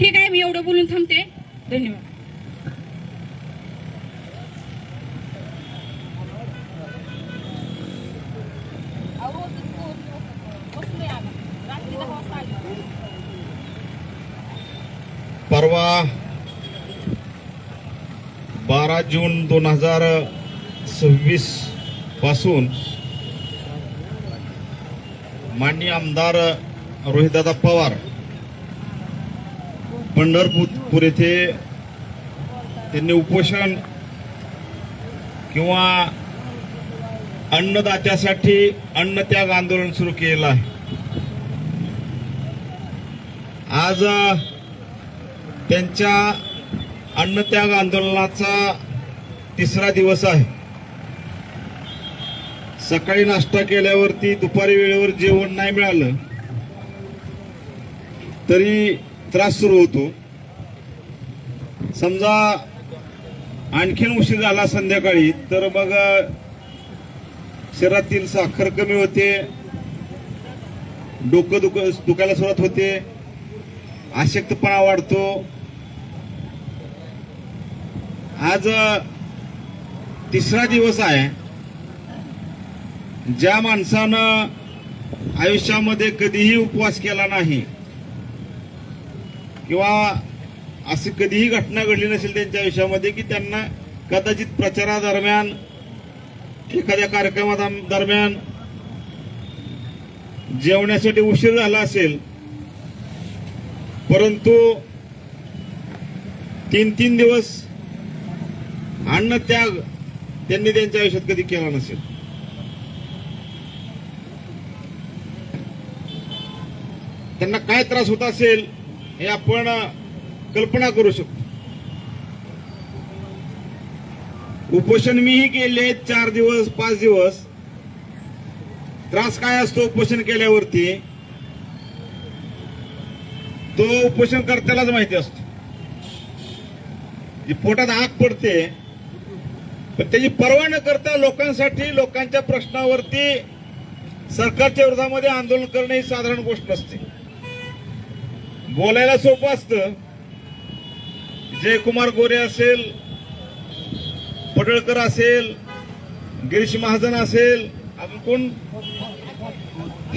ठीक आहे, मी एवढं बोलून थांबते. धन्यवाद. परवा 12 जून 2026 पासून माननीय आमदार रोहितदादा पवार पंढरपूर येथे त्यांनी उपोषण किंवा अन्नदात्यासाठी अन्नत्याग आंदोलन सुरू केलेलं आहे. आज त्यांच्या अन्नत्याग आंदोलनाचा तिसरा दिवस आहे. सकाळी नाश्ता केल्यावरती दुपारी वेळेवर जेवण नाही मिळालं तरी त्रास सुरू होतो. समजा आणखीन उशीर झाला संध्याकाळी तर मग शरीरातील साखर कमी होते, डोकं दुखायला सुरुवात होते, अशक्तपणा वाढतो. आज तिसरा दिवस आहे. ज्या माणसानं आयुष्यामध्ये कधीही उपवास केला नाही किंवा अशी कधीही घटना घडली नसेल त्यांच्या आयुष्यामध्ये की त्यांना कदाचित प्रचारादरम्यान एखाद्या कार्यक्रमादरम्यान जेवण्यासाठी उशीर झाला असेल, परंतु 3 दिवस अन्नत्याग त्यांनी त्यांच्या आयुष्यात कधी केला नसेल. त्यांना काय त्रास होत असेल हे आपण कल्पना करू शकतो. उपोषण मीही केले 4 दिवस 5 दिवस. त्रास काय असतो उपोषण केल्यावरती तो उपोषण कर्त्यालाच माहिती असतो. जी पोटात आग पडते पण त्याची पर्वा न करता लोकांसाठी लोकांच्या प्रश्नावरती सरकारच्या विरोधामध्ये आंदोलन करणे ही साधारण गोष्ट नसते. बोलायला सोपं असतं. जयकुमार गोरे असेल, पडळकर असेल, गिरीश महाजन असेल, अजून कोण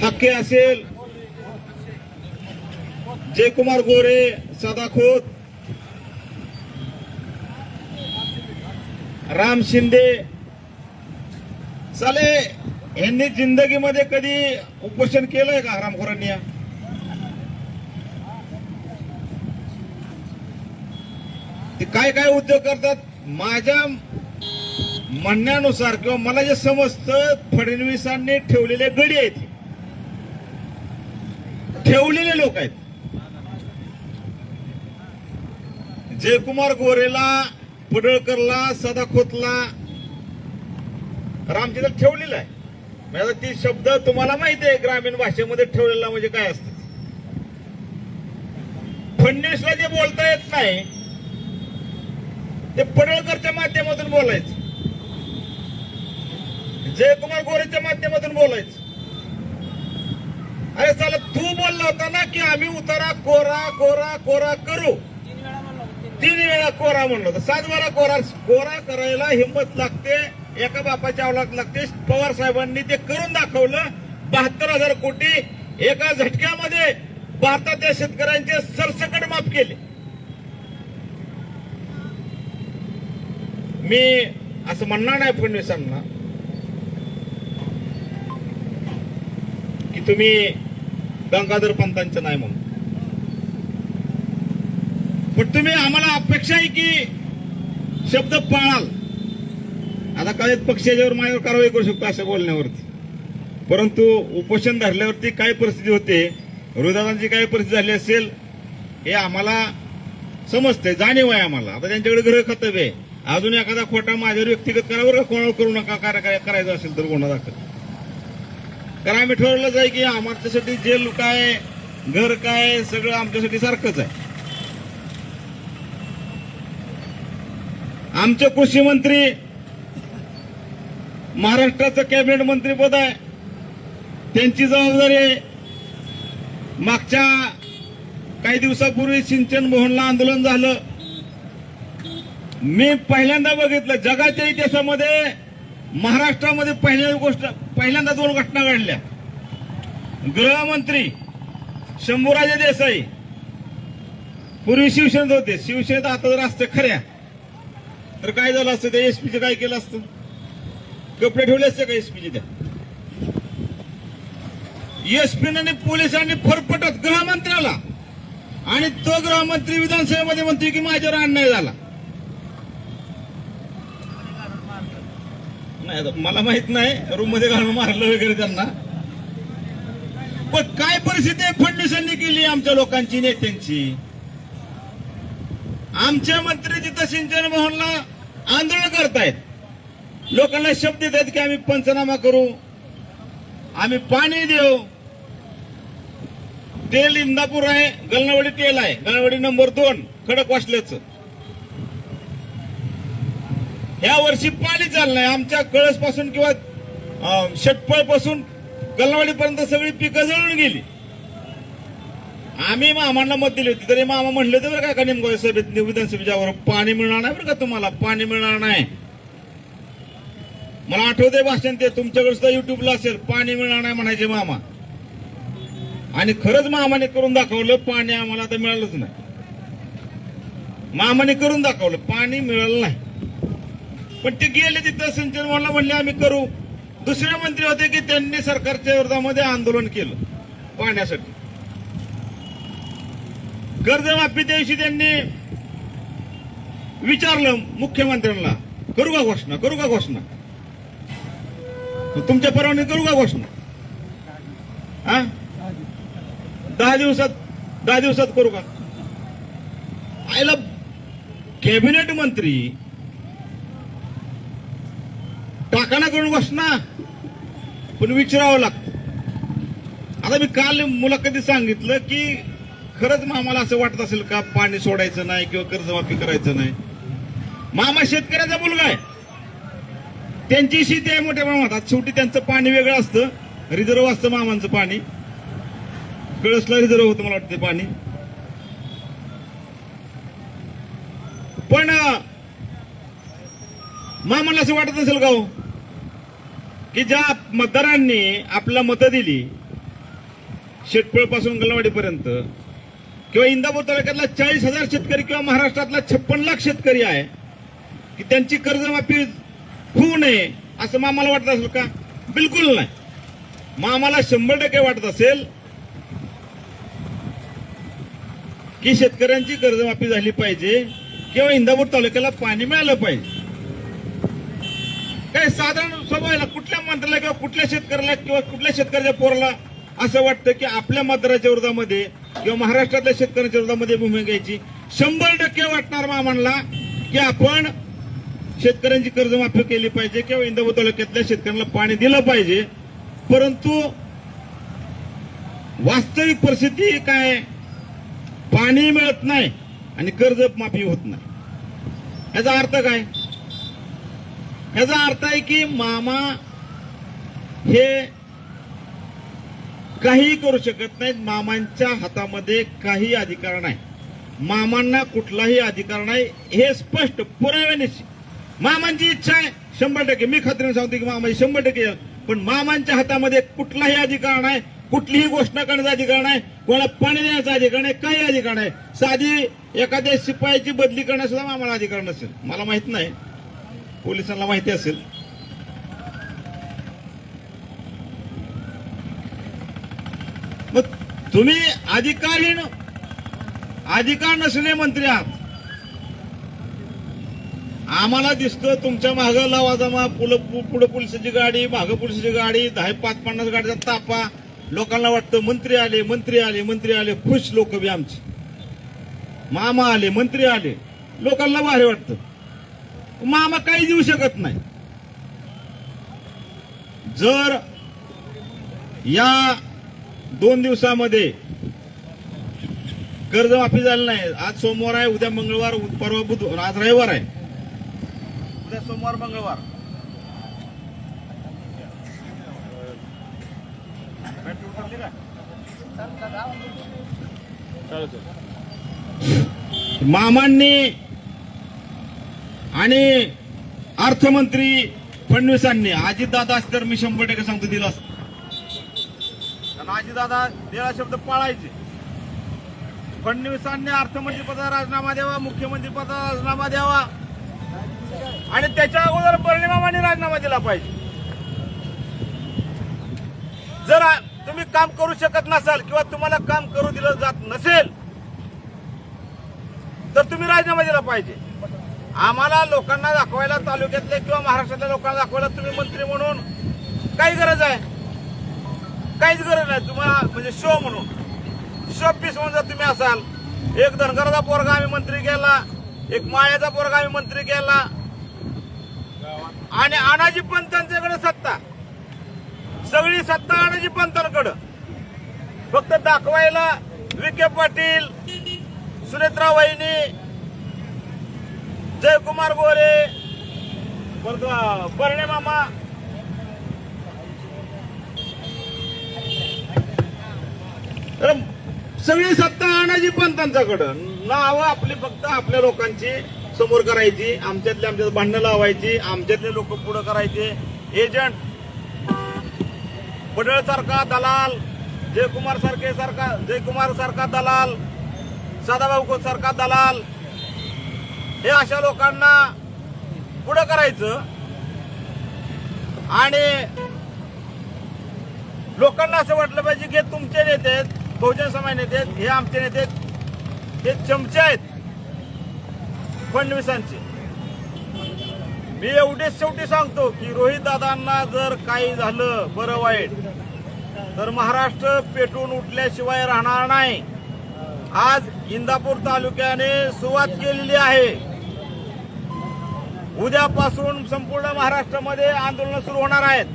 हाके असेल, जयकुमार गोरे, सदा खोत, राम शिंदे साले यांनी जिंदगीमध्ये कधी उपोषण केलंय का हरामखोरांनी? ते काय काय उद्योग करतात. माझ्या म्हणण्यानुसार किंवा मला जे समजतं फडणवीसांनी ठेवलेले गडी आहेत, ठेवलेले लोक आहेत. जयकुमार गोरेला, पडळकरला, सदाखोतला, रामचंद्र ठेवलेला आहे. म्हणजे ती शब्द तुम्हाला माहिती आहे ग्रामीण भाषेमध्ये ठेवलेला म्हणजे काय असतं. फडणवीसला जे बोलता येत नाही ते पडळकरच्या माध्यमातून बोलायचं, जयकुमार गोरेच्या माध्यमातून बोलायचं. अरे चला तू बोलला होता ना की आम्ही उतारा कोरा कोरा कोरा करू. 3 वेळा कोरा म्हणलं होतं. 7 वेळा कोरा करायला हिंमत लागते, एका बापाच्या अवलाद लागते. पवार साहेबांनी ते करून दाखवलं. 72,000 कोटी एका झटक्यामध्ये भारताच्या शेतकऱ्यांचे सरसकट माफ केले. मी असं म्हणणार नाही फडणवीसांना की तुम्ही गंगाधर पंतांचं नाही म्हणून, पण तुम्ही आम्हाला अपेक्षा आहे की शब्द पाळाल. आता काही पक्ष याच्यावर माझ्यावर कारवाई करू शकतो अशा बोलण्यावरती, परंतु उपोषण धरल्यावरती काय परिस्थिती होते, रोहिदादांची काय परिस्थिती झाली असेल हे आम्हाला समजतंय, जाणीव आहे आम्हाला. आता त्यांच्याकडे गृह कर्तव्य आहे. अजून एखादा खोटा माझ्यावर व्यक्तिगत करावर कोणावर करू नका. करायचं असेल तर गुन्हा दाखल. कारण आम्ही ठरवलंच आहे की आमच्यासाठी जेल काय, घर काय, सगळं आमच्यासाठी सारखंच आहे. आमचे कृषी मंत्री महाराष्ट्राचं कॅबिनेट मंत्रीपद आहे, त्यांची जबाबदारी आहे. मागच्या काही दिवसापूर्वी सिंचन मोहनला आंदोलन झालं. मी पहिल्यांदा बघितलं जगाच्या इतिहासामध्ये महाराष्ट्रामध्ये पहिल्यांदा 2 घटना घडल्या. गृहमंत्री शंभूराजे देसाई पूर्वी शिवसेनेत होते, शिवसेनेत आता जर असते खऱ्या तर काय झालं असतं, त्या एसपीचे काय केलं असतं, कपडे ठेवले असते का एसपीचे? त्या एसपीने आणि पोलिसांनी फरफटत गृहमंत्र्याला, आणि तो गृहमंत्री विधानसभेमध्ये म्हणतोय की माझ्यावर अन्याय झाला. नाही आता मला माहित नाही रूम मध्ये घालून मारलं वगैरे त्यांना, पण काय परिस्थिती आहे फडणवीसांनी केली आमच्या लोकांची, नेत्यांची. आमचे मंत्री तिथं सिंचन मोहनला आंदोलन करतायत, लोकांना शब्द देत आहेत की आम्ही पंचनामा करू, आम्ही पाणी देऊ. तेल इंदापूर आहे, गलनावडी तेल आहे, गलनावडी नंबर 2 खडकवासल्याचं. या वर्षी पाणी चाललं नाही. आमच्या कळस पासून किंवा षटपळ पासून गलनावडीपर्यंत सगळी पिकं जळून गेली. आम्ही मामांना मत दिली होती, तरी मामा म्हणले होते बरं का निमगाव सभेत विधानसभेच्यावर, पाणी मिळणार नाही बरं का तुम्हाला, पाणी मिळणार नाही. मला आठवतंय भाषण ते तुमच्याकडे सुद्धा युट्यूबला असेल, पाणी मिळणार नाही म्हणायचे मामा. आणि खरंच मामाने करून दाखवलं, पाणी आम्हाला आता मिळालंच नाही. मामाने करून दाखवलं, पाणी मिळालं नाही. पण ते गेले तिथं सिंचन मोहनला म्हणले आम्ही करू. दुसरे मंत्री होते की त्यांनी सरकारच्या विरोधामध्ये आंदोलन केलं पाण्यासाठी. कर्जमाफी दिवशी त्यांनी विचारलं मुख्यमंत्र्यांना, करू का घोषणा, करू का घोषणा, तुमच्या परवानगी करू का घोषणा? 10 दिवसात करू का? आयला कॅबिनेट मंत्री टाकाना करून घोषणा, पण विचारावं लागतं. आता मी काल मुलाखतीत सांगितलं की खरंच मामाला असं वाटत असेल का पाणी सोडायचं नाही किंवा कर्जमाफी करायचं नाही. मामा शेतकऱ्याचा मुलगा आहे, त्यांची शेती आहे मोठ्या प्रमाणात. शेवटी त्यांचं पाणी वेगळं असतं, रिझर्व असतं मामांचं पाणी. कळसला रिझर्व होतं मला वाटतं पाणी. पण मामाला असं वाटत असेल का हो की ज्या मतदारांनी आपल्याला मतं दिली शेटपळ पासून गलवाडीपर्यंत, किंवा इंदापूर तालुक्यातला 40,000 शेतकरी किंवा महाराष्ट्रातला 56 लाख शेतकरी आहे की त्यांची कर्जमाफी होऊ नये असं मामाला वाटत असेल का? बिलकुल नाही. मामाला 100% वाटत असेल की शेतकऱ्यांची कर्जमाफी झाली पाहिजे किंवा इंदापूर तालुक्याला पाणी मिळालं पाहिजे. काय साधारण स्वभावाला कुठल्या मंत्र्याला किंवा कुठल्या शेतकऱ्याला किंवा कुठल्या शेतकऱ्याच्या पोराला असं वाटतं की आपल्या मतदाराच्या विरोधामध्ये किंवा महाराष्ट्रातल्या शेतकऱ्यांच्या विरोधामध्ये भूमिका घ्यायची? 100% वाटणार मामांना की आपण शेतकऱ्यांची कर्जमाफी केली पाहिजे किंवा इंदापूर तालुक्यातल्या शेतकऱ्यांना पाणी दिलं पाहिजे. परंतु वास्तविक परिस्थिती काय, पाणी मिळत नाही आणि कर्जमाफी होत नाही. याचा अर्थ काय? याचा अर्थ आहे की मामा हे काही करू शकत नाहीत. मामांच्या हातामध्ये काही अधिकार नाही. मामांना कुठलाही अधिकार नाही, हे स्पष्ट पुराव्यानिशी. मामांची इच्छा आहे 100%, मी खात्रीने सांगतो की मामाची 100%, पण मामांच्या हातामध्ये कुठलाही अधिकार नाही, कुठलीही घोषणा करण्याचा अधिकार नाही, कोणाला पाणी देण्याचा अधिकार नाही, काही अधिकार नाही. साधी एखाद्या शिपायाची बदली करण्याचा सुद्धा मामाला अधिकार नसेल. मला माहित नाही, पोलिसांना माहिती असेल. मग तुम्ही अधिकार नसलेले मंत्री आहात. आम्हाला दिसतं तुमच्या मागं लावाजमा, पुढे पोलिसाची गाडी, मागं पोलिसाची गाडी, 10-50 गाडीचा तापा. लोकांना वाटतं मंत्री आले, मंत्री आले, मंत्री आले, खुश लोक बी आमची. मामा आले, मंत्री आले, लोकांना भारी वाटतं. मामा काही देऊ शकत नाही. जर या 2 दिवसामध्ये कर्जमाफी झाली नाही, आज सोमवार आहे, उद्या मंगळवार, परवा बुधवार, आज रविवार आहे, उद्या सोमवार मंगळवार, मामांनी आणि अर्थमंत्री फडणवीसांनी अजितदादा असते तर मी 100% सांगतो दिला असतं. कारण अजितदादा दिला शब्द पाळायचे. फडणवीसांनी अर्थमंत्रीपदाचा राजीनामा द्यावा, मुख्यमंत्रीपदाचा राजीनामा द्यावा आणि त्याच्या अगोदर परिणामाने राजीनामा दिला पाहिजे. जर तुम्ही काम करू शकत नसाल किंवा तुम्हाला काम करू दिलं जात नसेल तर तुम्ही राजीनामा दिला पाहिजे. आम्हाला लोकांना दाखवायला, तालुक्यातल्या किंवा महाराष्ट्रातल्या लोकांना दाखवायला तुम्ही मंत्री म्हणून काय गरज आहे? काहीच गरज नाही. तुम्हाला म्हणजे शो म्हणून, शो पीस म्हणून जर तुम्ही असाल, एक धनगराचा पोरगा आम्ही मंत्री केला, एक माळ्याचा पोरगा आम्ही मंत्री केला आणि अनाजी पंतांच्याकडे सत्ता, सगळी सत्ता अनाजी पंतांकडे. फक्त दाखवायला विखे पाटील, सुनेत्रा वहिनी, जयकुमार गोरे, बर्णे मामा, सगळी सत्ता आणायची पंतांच्याकडं. नावं आपली फक्त आपल्या लोकांची समोर करायची, आमच्यात भांडणं लावायची, आमच्यातले लोक पुढे करायचे. एजंट, पडळ सारखा दलाल, जयकुमार सारखा दलाल, सदाभाऊ सारखा दलाल, हे अशा लोकांना पुढे करायचं आणि लोकांना असं वाटलं पाहिजे की तुमचे नेते आहेत, बहुजन समाज नेते आहेत, हे आमचे नेते आहेत, हे चमचे आहेत फडणवीसांचे. मी एवढेच शेवटी सांगतो की रोहित दादांना जर काही झालं बरं वाईट तर महाराष्ट्र पेटून उठल्याशिवाय राहणार नाही. आज इंदापूर तालुक्याने सुरुवात केलेली आहे. उद्यापासून संपूर्ण महाराष्ट्रामध्ये आंदोलन सुरू होणार आहेत.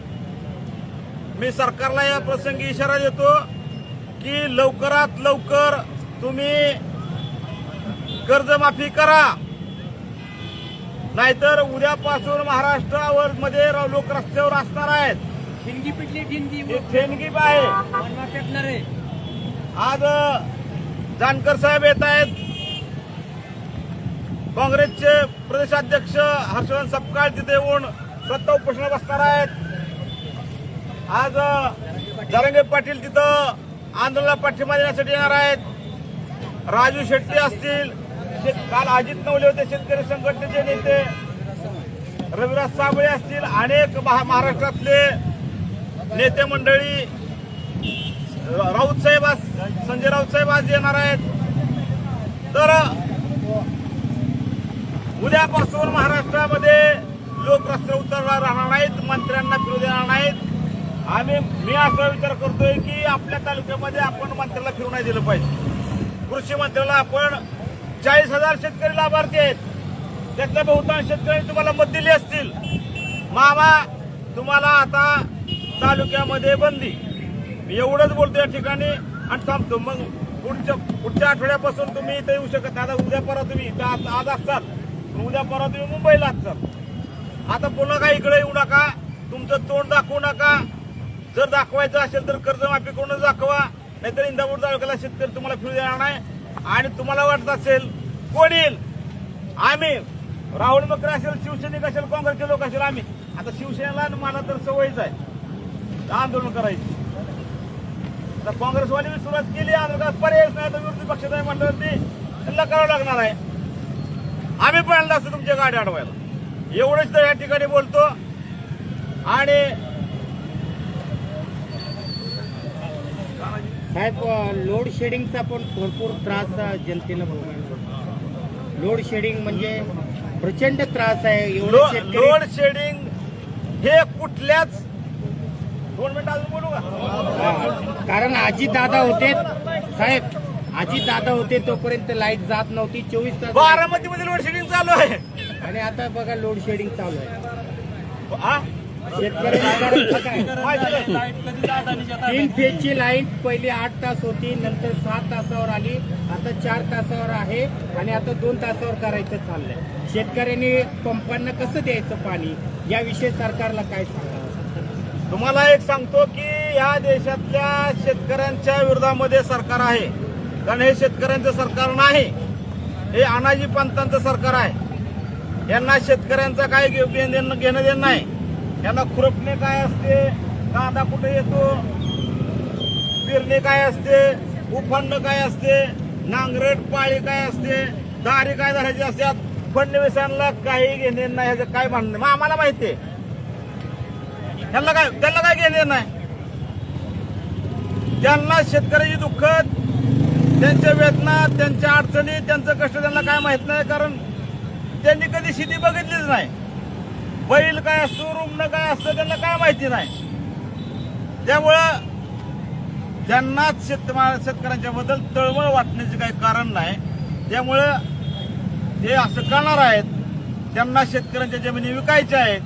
मी सरकारला या प्रसंगी इशारा देतो की लवकरात लवकर तुम्ही कर्जमाफी करा, नाहीतर उद्यापासून महाराष्ट्रावर मध्ये लोक रस्त्यावर असणार आहेत. ठिणगी पिटली, ठेणगी आहे. आज जानकर साहेब येत आहेत, काँग्रेसचे प्रदेशाध्यक्ष हर्षवर्धन सपकाळ तिथे येऊन सत्ता उपोषण बसणार आहेत. आज जरांगे पाटील तिथं आंदोलनाला पाठिंबा देण्यासाठी येणार आहेत. राजू शेट्टी असतील, काल अजित नवले होते शेतकरी संघटनेचे नेते, रविराज साबळे असतील, अनेक महाराष्ट्रातले नेते मंडळी, राऊत साहेब, संजय राऊत साहेब आज येणार आहेत. तर उद्यापासून महाराष्ट्रामध्ये लोक रस्त्यावर उतरणार राहणार नाहीत, मंत्र्यांना फिरू देणार नाहीत. मी असा विचार करतोय की आपल्या तालुक्यामध्ये आपण मंत्र्याला फिरू नाही दिलं पाहिजे. कृषी मंत्र्याला आपण 40,000 शेतकरी लाभार्थी आहेत, त्यातल्या बहुतांश शेतकऱ्यांनी तुम्हाला मत दिली असतील. मामा, तुम्हाला आता तालुक्यामध्ये बंदी. मी एवढंच बोलतो या ठिकाणी आणि थांबतो. मग पुढच्या आठवड्यापासून तुम्ही इथे येऊ शकत नाही. आता उद्या परवा तुम्ही आज असताल, उद्या परवा तुम्ही मुंबईला असताल. आता पुन्हा काय इकडे येऊ नका, तुमचं तोंड दाखवू नका. जर दाखवायचं असेल तर कर्जमाफी करूनच दाखवा, नाहीतर इंदापूर तालुक्याला शेतकरी तुम्हाला फिरू देणार नाही. आणि तुम्हाला वाटत असेल कोण येईल, आम्ही राहुल मकर असेल, शिवसैनिक असेल, काँग्रेसचे लोक असेल, आम्ही आता शिवसेनेला मला तर सवयच आहे आंदोलन करायची. तर काँग्रेसवाली सुरुवात केली, आंदोलनात पर्यायच नाही, तर विरोधी पक्षात आहे म्हणल्यावरती त्यांना करावं लागणार आहे. आम्ही पण आणलं असतो तुमच्या गाडी अडवायला. एवढंच तर या ठिकाणी बोलतो. आणि साहेब, लोड शेडिंगचा पण भरपूर त्रास जनतेला भोगायला. लोड शेडिंग म्हणजे प्रचंड त्रास आहे. लोड शेडिंग हे कुठल्याच 2 मिनिटं अजून बोलू का? कारण अजितदादा होते साहेब, अजितदादा होते तोपर्यंत लाईट जात नव्हती 24 तास. बारामतीमध्ये लोड शेडिंग चालू आहे आणि आता बघा लोड शेडिंग चालू आहे. हा? शेतकऱ्यांना काय 3 फेजची लाईन पहिली 8 तास होती, नंतर 7 तासावर आली, आता 4 तासावर आहे आणि आता 2 तासावर करायचं चाललंय. शेतकऱ्यांनी पंपांना कसं द्यायचं पाणी, याविषयी सरकारला काय सांगावं? तुम्हाला एक सांगतो की या देशातल्या शेतकऱ्यांच्या विरोधामध्ये सरकार आहे. कारण हे शेतकऱ्यांचं सरकार नाही, हे अनाजी पंतांचं सरकार आहे. यांना शेतकऱ्यांचा काय घेणं देणं नाही. यांना खुरपणे काय असते, कांदा कुठे येतो, पेरणे काय असते, उफाणणं काय असते, नांगरट पाळी काय असते, दारी काय धरायची असतात. फडणवीसांना काही घेणे नाही, ह्याचं काय म्हणणं. मग आम्हाला माहिती आहे त्यांना काय घेणे नाही. त्यांना शेतकऱ्याची दुःख, त्यांच्या वेदना, त्यांच्या अडचणी, त्यांचं कष्ट त्यांना काय माहित नाही. कारण त्यांनी कधी शेती बघितलीच नाही. बैल काय असतो, रुमणं काय असतं त्यांना काय माहिती नाही. त्यामुळं ज्यांना शेतकऱ्यांच्या बद्दल तळमळ वाटण्याचे काही कारण नाही. त्यामुळं ते असं करणार आहेत. त्यांना शेतकऱ्यांच्या जमिनी विकायच्या आहेत.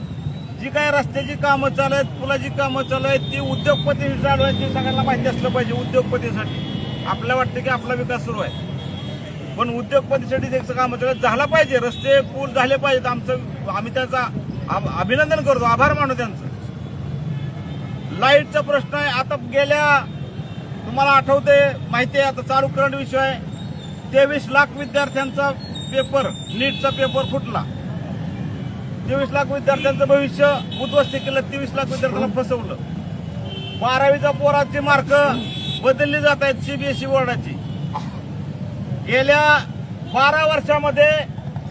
जी काही रस्त्याची कामं चालू आहेत, पुलाची कामं चालू आहेत, ती उद्योगपती चालू आहेत. ती सगळ्यांना माहिती असलं पाहिजे. उद्योगपतीसाठी आपल्याला वाटतं की आपला विकास सुरू आहे, पण उद्योगपतीसाठी त्याचं काम झालं पाहिजे. रस्ते पूल झाले पाहिजेत. आम्ही त्याचा अभिनंदन करतो, आभार मानू त्यांचं. लाईटचा प्रश्न आहे. आता गेल्या तुम्हाला आठवते, माहिती आहे, आता चालू करंट विषय आहे. 23 लाख विद्यार्थ्यांचा पेपर, नीटचा पेपर फुटला. 23 लाख विद्यार्थ्यांचं भविष्य उद्ध्वस्त केलं. 23 लाख विद्यार्थ्यांना फसवलं. 12वीचा पोराची मार्क बदलली जात आहेत सीबीएसई बोर्डाची. गेल्या 12 वर्षामध्ये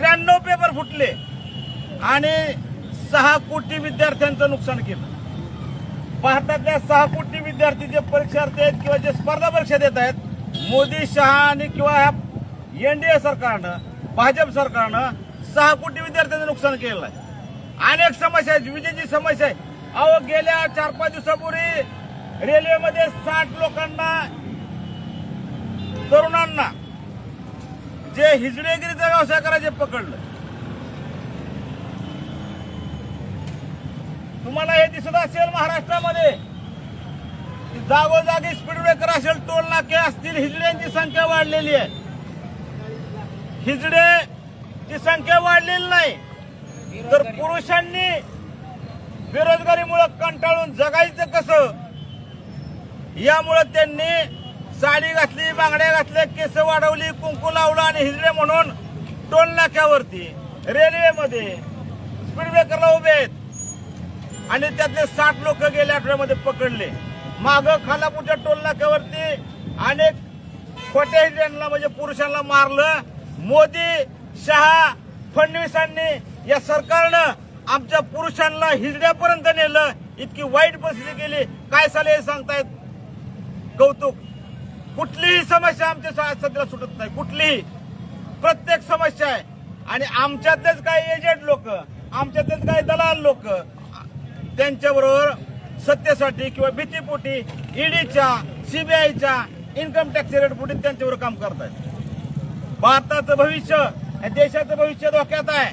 93 पेपर फुटले आणि 6 कोटी विद्यार्थ्यांचं नुकसान केलं. भारतातल्या 6 कोटी विद्यार्थी जे परीक्षार्थी आहेत किंवा जे स्पर्धा परीक्षा देत आहेत, मोदी, शहा आणि किंवा एनडीए सरकारनं, भाजप सरकारनं 6 कोटी विद्यार्थ्यांचं नुकसान केलं आहे. अनेक समस्या आहेत. विजेची समस्या आहे. अहो, गेल्या 4-5 दिवसापूर्वी रेल्वेमध्ये 60 लोकांना, तरुणांना जे हिजडेगिरीचा व्यवसाय करायचे पकडलं. तुम्हाला हे दिसत असेल महाराष्ट्रामध्ये जागोजागी स्पीड ब्रेकर असेल, टोल नाके असतील. हिजड्यांची संख्या वाढलेली आहे. हिजडेची संख्या वाढलेली नाही, तर पुरुषांनी बेरोजगारीमुळे कंटाळून जगायचं कसं, यामुळे त्यांनी साडी घातली, बांगड्या घातल्या, केस वाढवली, कुंकू लावलं आणि हिजडे म्हणून टोल नाक्यावरती, रेल्वेमध्ये स्पीड ब्रेकरला उभे आहेत. आणि त्यातले 60 लोक गेल्या आठवड्यामध्ये पकडले. मागं खालापूरच्या टोल नाक्यावरती अनेक खोट्या हिजड्यांना, म्हणजे पुरुषांना मारलं. मोदी, शहा, फडणवीसांनी, या सरकारनं आमच्या पुरुषांना हिजड्यापर्यंत नेलं. इतकी वाईट परिस्थिती केली. काय साले सांगतायत कौतुक. कुठलीही समस्या आमच्या सध्या सुटत नाही, कुठलीही. प्रत्येक समस्या आहे. आणि आमच्यातलेच काही एजंट लोक, आमच्यातलेच काही दलाल लोक त्यांच्याबरोबर सत्तेसाठी किंवा भीतीपोटी ईडीच्या, सीबीआयच्या, इन्कम टॅक्स रेटपोटी त्यांच्याबरोबर काम करतात. भारताचं भविष्य, देशाचं भविष्य धोक्यात आहे.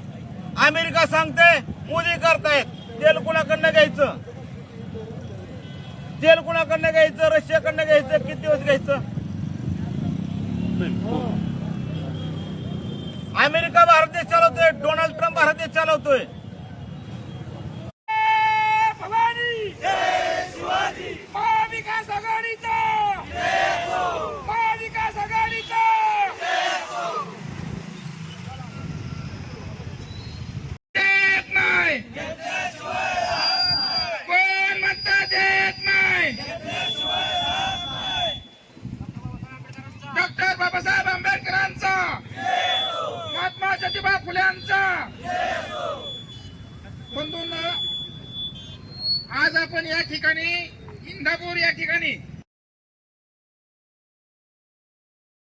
अमेरिका सांगते, मोदी करतायत. तेल कुणाकडनं घ्यायचं, तेल कुणाकडनं घ्यायचं, रशियाकडनं घ्यायचं, किती दिवस घ्यायचं. अमेरिका भारत देश चालवतोय, डोनाल्ड ट्रम्प भारत देश चालवतोय. महाविकास आघाडीचा, महाविकास आघाडीचा देत नाही, कोण म्हणता देत नाही. डॉक्टर बाबासाहेब आंबेडकरांचा, महात्मा ज्योतिबा फुल्यांचा. बंधूंनो, आज आपण या ठिकाणी, इंदापूर या ठिकाणी